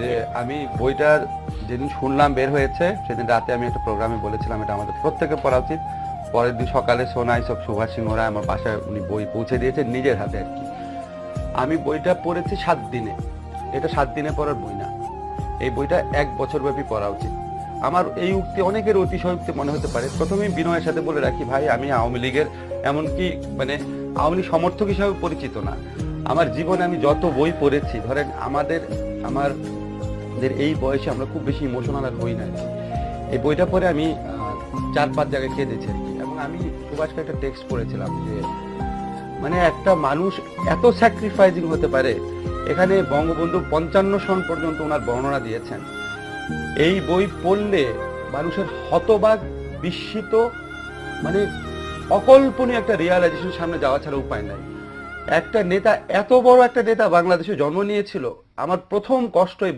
যে আমি বইটার যেদিন শুনলাম বের হয়েছে সেদিন রাতে আমি একটা প্রোগ্রামে বলেছিলাম এটা আমাদের প্রত্যেকের পড়া উচিত। পরের দিন সকালে সোনা এইসব সুভাষ সিংহ রায় আমার বাসায় উনি বই পৌঁছে দিয়েছেন নিজের হাতে আর কি। আমি বইটা পড়েছি 7 দিনে। এটা 7 দিনে পড়ার বই না, এই বইটা 1 বছর ব্যাপী পড়া উচিত। আমার এই উক্তি অনেকের অতিশয়োক্তি মনে হতে পারে। প্রথমেই বিনয়ের সাথে বলে রাখি ভাই, আমি আওয়ামী লীগের এমনকি মানে আওয়ামী লীগ সমর্থক হিসাবে পরিচিত না। আমার জীবনে আমি যত বই পড়েছি, ধরেন আমাদের এই বয়সে আমরা খুব বেশি ইমোশনাল আর হই না। এই বইটা পড়ে আমি 4-5 জায়গায় কেঁদেছি আর কি। এবং আমি সুভাষকে একটা টেক্সট পড়েছিলাম যে মানে একটা মানুষ এত স্যাক্রিফাইজিং হতে পারে। এখানে বঙ্গবন্ধু 55 সন পর্যন্ত ওনার বর্ণনা দিয়েছেন। এই বই পড়লে মানুষের হতবাক, বিস্মিত, মানে অকল্পনীয় একটা রিয়ালাইজেশন সামনে যাওয়া ছাড়া উপায় নাই। একটা নেতা, এত বড় একটা নেতা বাংলাদেশে জন্ম নিয়েছিল। আমার প্রথম কষ্ট এই